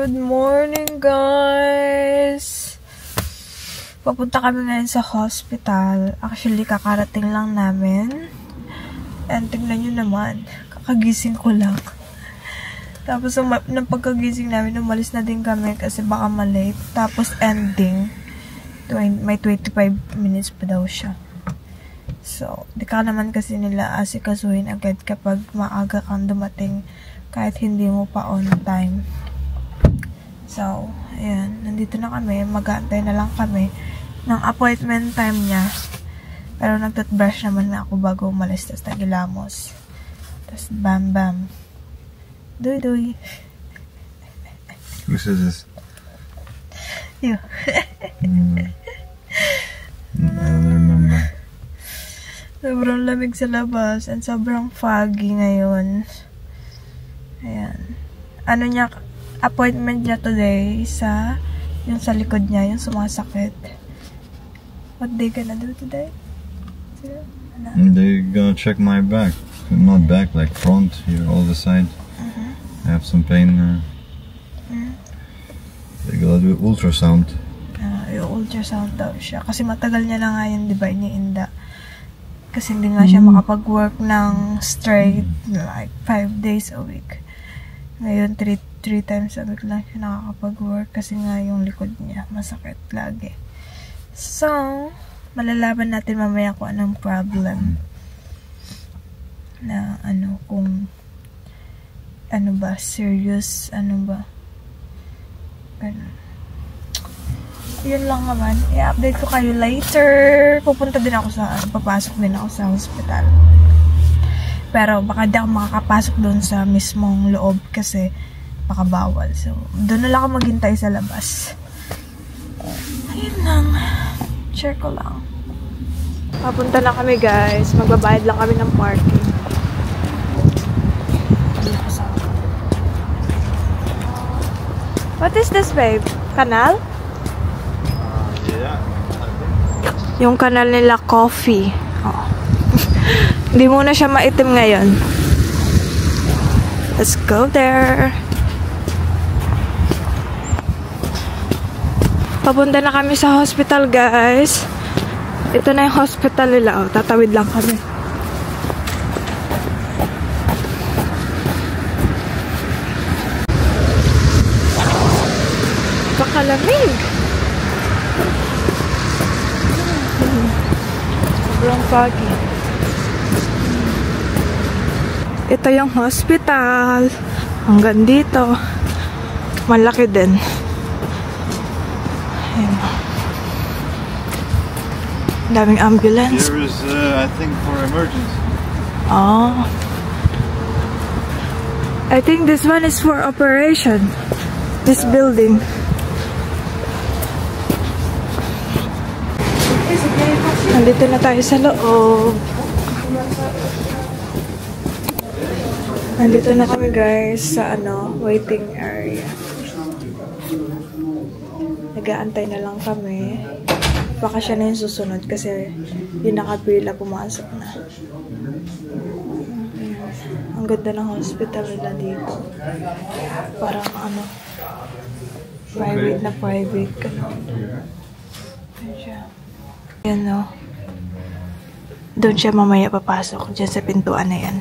Good morning, guys! Papunta kami ngayon sa hospital. Actually, kakarating lang namin. And tingnan nyo naman, kakagising ko lang. Tapos, nang pagkagising namin, umalis na din kami kasi baka malate. Tapos, ending, may 25 minutes pa daw siya. So, di ka naman kasi nila asikasuhin agad kapag maaga kang dumating kahit hindi mo pa on time. So, ayan. Nandito na kami. Mag-aantay na lang kami ng appointment time niya. Pero nag-toothbrush naman na ako bago umalis. Tapos nagilamos. Tapos bam-bam. Doy-doy. Who says this? You. I don't remember. Sobrang lamig sa labas. And sobrang foggy ngayon. Ayan. Ano niya, appointment niya today sa, yung sa likod niya, yung sumasakit. What they gonna do today? They're gonna check my back. Not back, like front, here, all the side. I have some pain. They're gonna do ultrasound. Yung ultrasound daw siya. Kasi matagal niya na nga yun, di ba, iniinda. Kasi hindi nga siya makapag-work ng straight, like 5 days a week. Ngayon, 3 times a week lang siya nakakapag-work kasi nga yung likod niya masakit lagi. So, malalaman natin mamaya kung anong problem. Na ano, kung ano ba, serious, ano ba. Ganun. Yun lang naman. I-update ko kayo later. Pupunta din ako sa, papasok din ako sa hospital. Pero baka di ako makakapasok doon sa mismong loob kasi baka bawal. So, doon na lang ako maghintay sa labas. Ayun lang. Share ko lang. Papunta na kami, guys. Magbabayad lang kami ng parking. What is this, babe? Kanal? Yeah. Yung kanal nila, coffee. Oh. Hindi muna siya maitim ngayon. Let's go there. Papunta na kami sa hospital, guys. Ito na yung hospital nila. Oh, tatawid lang kami. Pakalamig. Sobrang foggy. Ito yung hospital. Hanggang dito. Malaki din. Ayan. Daming ambulance. Here is, I think, for emergency. Oh. I think this one is for operation. This building. Nandito na tayo sa loob. Nandito na kami, guys, sa waiting area. Nag-aantay na lang kami. Baka siya na yung susunod kasi yung nakapila pumasok na. Ang ganda ng hospital nila dito. Parang private na private. Ayan siya. Yan o. Doon siya mamaya papasok. Diyan sa pintuan na yan.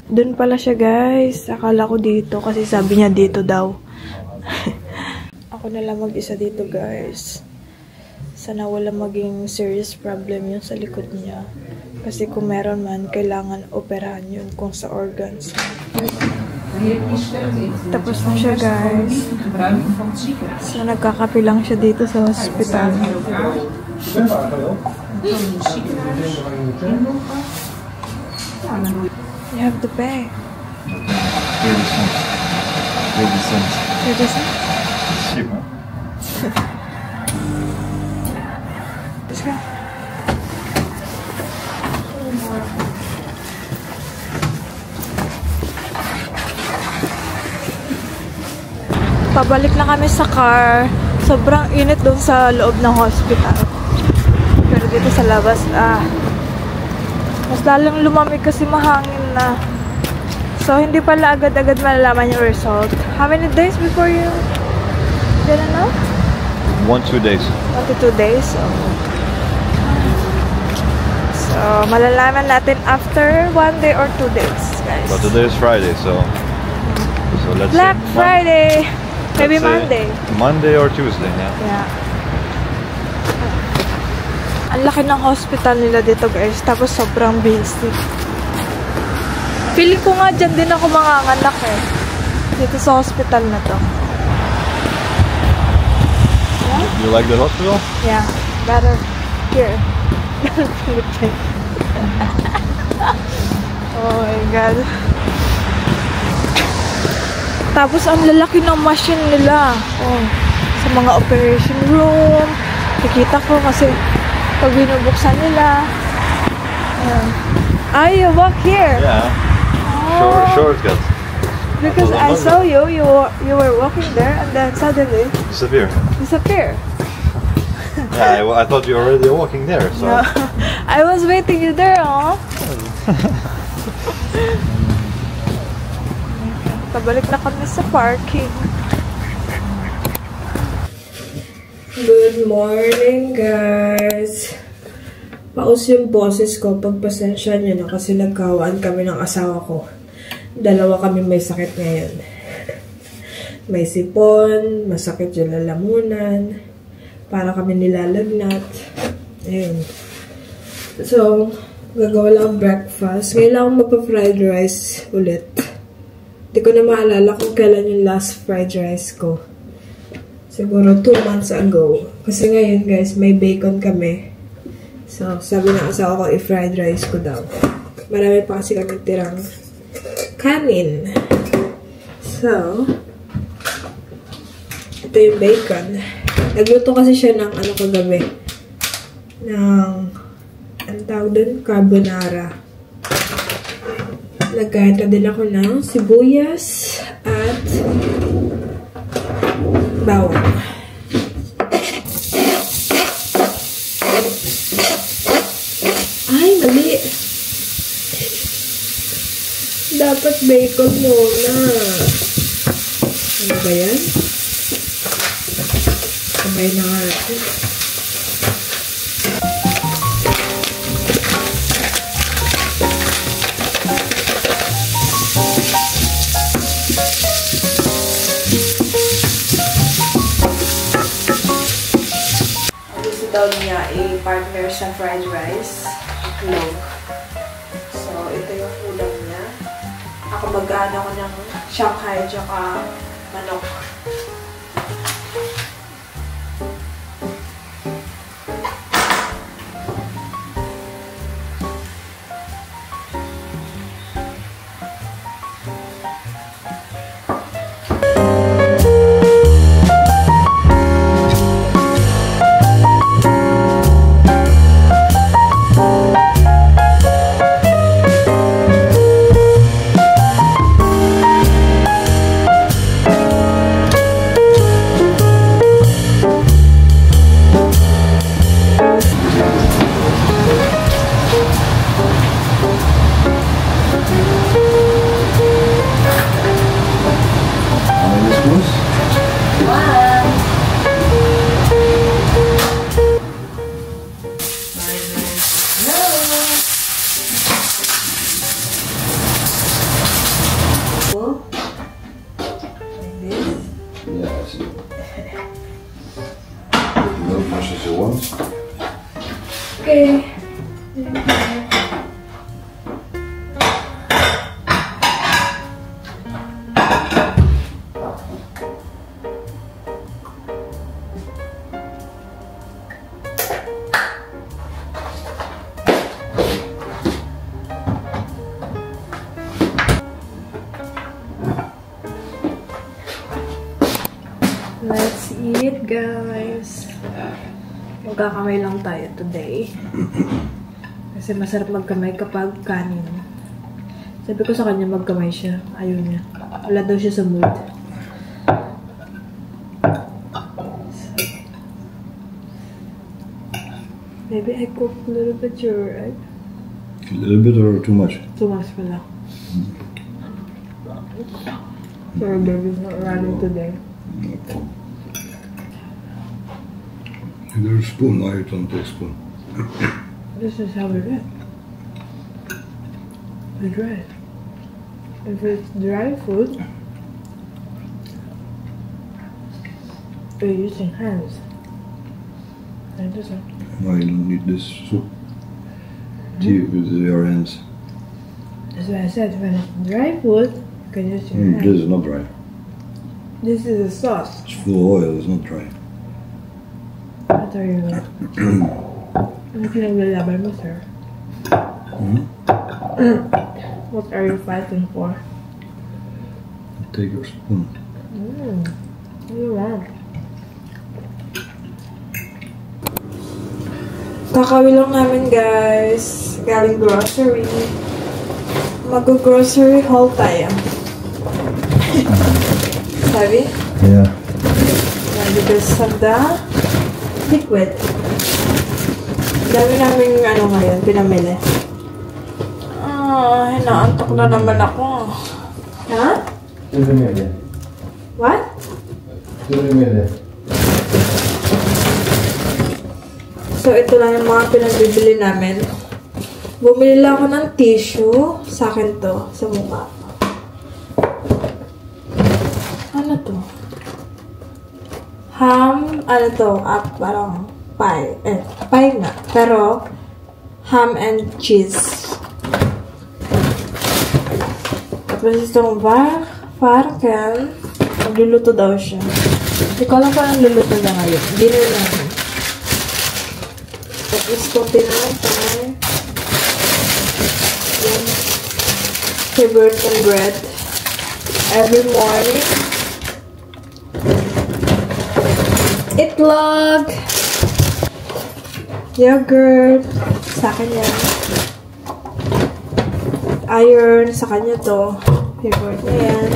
Doon pala siya, guys. Akala ko dito kasi sabi niya dito daw. Ako na lang mag-isa dito, guys. Sana wala maging serious problem yun sa likod niya. Kasi kung meron man, kailangan operahan yun kung sa organs. Tapos na siya, guys. So, nagkakapi lang siya dito sa hospital. You have to pay. 30 cents. 30 cents. 30 cents? It's cheap, huh? Let's go. Pabalik na kami sa car. Sobrang init doon sa loob ng hospital. Pero dito sa labas, mas lalong lumamig kasi mahangin na. So, hindi pala agad-agad malalaman yung result. How many days before you gonna know? 1-2 days. 1 to 2 days. So, malalaman natin after 1 day or 2 days, guys. But today is Friday, so let's Black say Friday! Maybe let's say Monday. Monday or Tuesday, yeah. Yeah. Ang laki ng hospital nila dito, guys. Tapos sobrang busy. Feeling ko nga dyan din ako manganganak eh. Dito sa hospital na to. Yeah? You like the hospital? Yeah. Better here. Oh my God. Tapos ang lalaki ng machine nila. Oh, sa mga operation room. Nakikita ko kasi pag binubuksan nila. You walk here. Yeah. Shortcut. Because I saw you were walking there and then suddenly disappear. Yeah, I thought you were already walking there. So. No. I was waiting you there, oh. Pabalik na kami sa parking. Good morning, guys. Paus yung boses ko. Pagpasensya nyo na kasi nagkawaan kami ng asawa ko. Dalawa kami may sakit ngayon. May sipon, masakit yung lalamunan. Para kami nilalagnat. Ayun. So, gagawa lang breakfast. Ngayon lang akong magpa-fried rice ulit. Hindi ko na maalala kung kailan yung last fried rice ko. Siguro 2 months ago. Kasi ngayon, guys, may bacon kami. So, sabi ng asawa ko, i-fried rice ko daw. Marami pa kasi kami tirang kanin. So, ito yung bacon. Nagluto kasi siya ng ano kagabi. Ang tawag dun? Carbonara. Nagkahit na din ako ng sibuyas at bawang. Ay, mali! Dapat bacon muna. Ano ba yan? Sabay na nga natin. Gusto daw niya i-partner sa fried rice. Itlog. So, ito yung ulam niya. Ako mag-ano ko ng Shanghai tsaka manok. Okay. Let's eat, guys. Magkakamay lang tayo today. Kasi masarap magkamay kapag kanin. Sabi ko sa kanya magkamay siya. Ayaw niya. Wala daw siya sa mood. Maybe I cook a little bit your egg. A little bit or too much? Too much pala. Sorry, baby's not running today. There's a spoon. Why you don't take spoon? This is how we do it. We dry it. If it's dry food, we're using hands. Like this one. Why you don't need this soup? Tea with your hands. That's why I said when it's dry food, you can use your hands. This is not dry. This is a sauce. It's full of oil. It's not dry. What are you? Ano pinaglalaban mo, sir? What are you fighting for? Take your spoon. What do you want? Kakawi lang namin, guys. Galing grocery. Mag-grocery haul tayo. Sabi? Yeah. Because of the liquid. Dami namin ngayon, pinamili. Hinaantok na naman ako. Ha? What? So, ito lang yung mga pinagbibili namin. Bumili lang ako ng tissue. Sa akin to, sa mukha. Ano to? Ham, ano to? Parang pie. Pie nga. Pero, ham and cheese. Tapos itong Varken, magluluto daw siya. Hindi ko alam kung anong luluto na ngayon. Dinner namin. Tapos itong tinapay. Yan. Favorite and bread. Every morning. Itlog. Yogurt. Sa akin yan. Iron. Sa kanya to. Favorite na yan.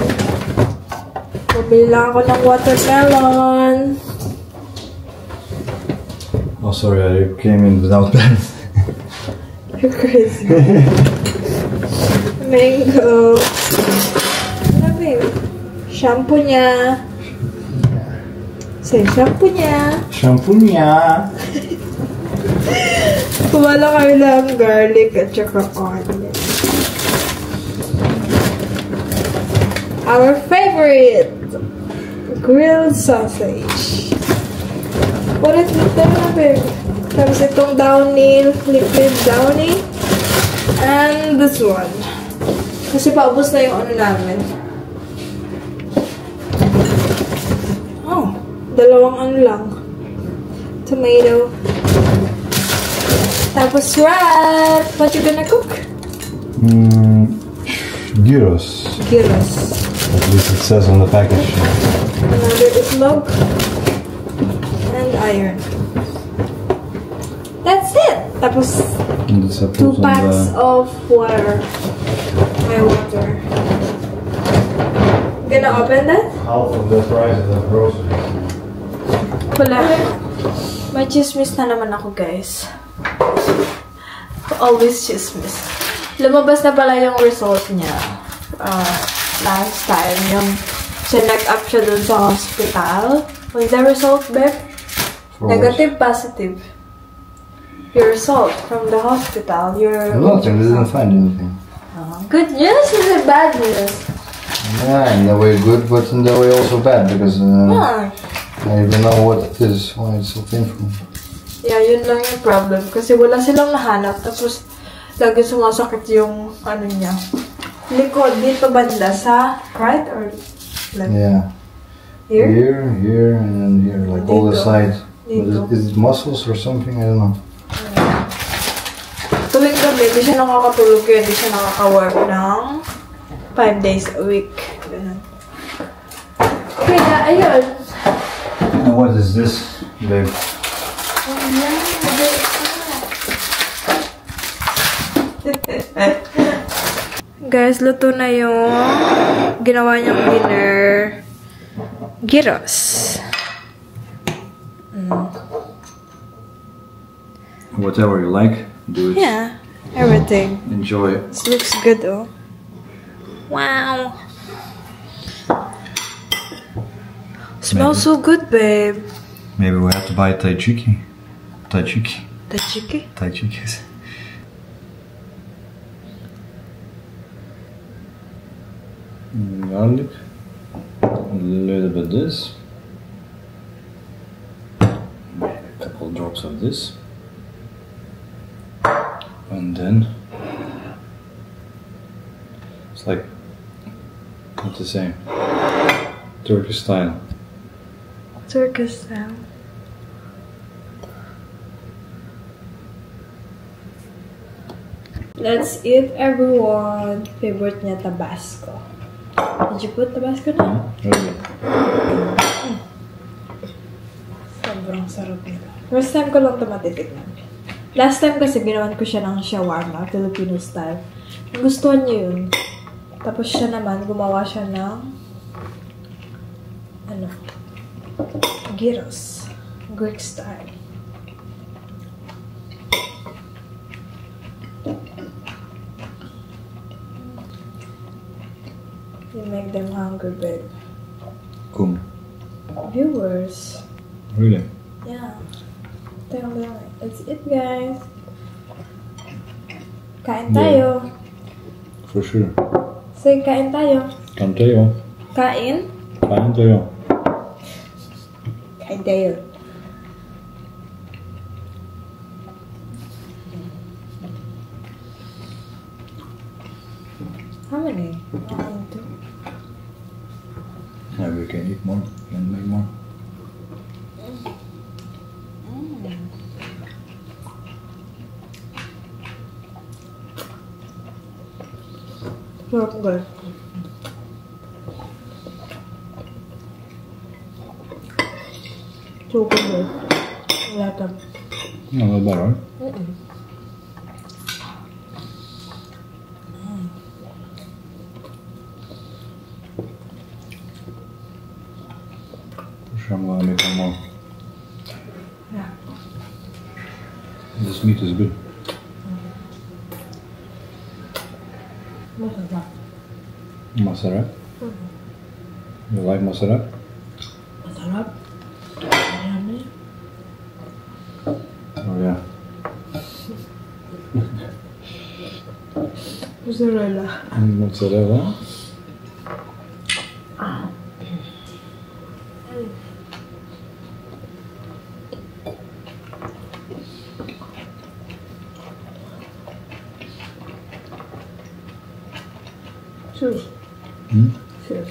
Mabili lang ako ng watermelon. Oh, sorry, I came in without pants. You're crazy. Mango. Ano ba yun? Shampoo niya. Say, shampoo niya. Shampoo niya. Kumala kami ng garlic at saka onion. Our favorite grilled sausage. What is it natin? Tapos itong Downy, liquid Downy. And this one. Kasi paubos na yung ano namin. Oh, dalawang ano lang. Tomato. Tapos wrap. What you gonna cook? Gyros. Gyros. At least it says on the package. Another itlog. And iron. That's it. Tapos And it's 2 packs of water. My water. Gonna open that? half of the price of the grocery. Wala. May chismis na naman ako, guys. Always chismis. Lumabas na pala yung result niya. Last time, yung sinek up siya dun sa hospital. What's the result, babe? Negative, positive. Your result from the hospital. Your Nothing, they didn't find anything. good news is it bad news? Yeah, in a way good, but in a way also bad, because I don't know what it is, why it's so painful. Yeah, yun lang yung problem. Kasi wala silang nahanap. Tapos, lagi sumasakit yung, ano niya. Likod, dito banda sa, right? Or left? Yeah. Here? Here, and then here, like all the Dito. sides. Dito. But is it muscles or something? I don't know. Tuwing gabi, di siya nakakatulog yun. Di siya nakaka-work ng 5 days a week. Ganun. Kaya, ayun. And what is this, babe? Guys, luto na yung ginawa niyang dinner. Gyros. Whatever you like, do it. Yeah, everything. Enjoy it. This looks good, oh. Wow. Smells so good, babe. Maybe we have to buy Taichiki. Tachiki? Taichikis. Garlic. A little bit of this. Maybe a couple drops of this. And then it's like, what to say? Turkish style. Turkish style. Let's eat, everyone. Favorite niya, Tabasco. Did you put Tabasco na? Really? Sobrang sarap nila. First time ko lang ito matitikman. Last time kasi ginawan ko siya ng shawarma, Filipino style. Gustuhan niyo yun. Tapos siya naman, gumawa siya ng gyros. Greek style. You make them hungry, babe. Cool. Viewers. Really? Yeah. Tell them, let's eat, guys. Kain tayo. For sure. Say, kain tayo. Kain tayo. Kain? Kain tayo. Kain tayo. How many? 1, 2. Yeah, we can eat more. Can make more. Sarap, guys. So good, guys. Lahat. No, not bad, right? For sure I'm gonna make one more. Yeah. This meat is good. Masarap. Masarap? You like masarap? Masarap. Marami. Oh yeah. Mozzarella. Mozzarella? Cheers. Hmm? Cheers.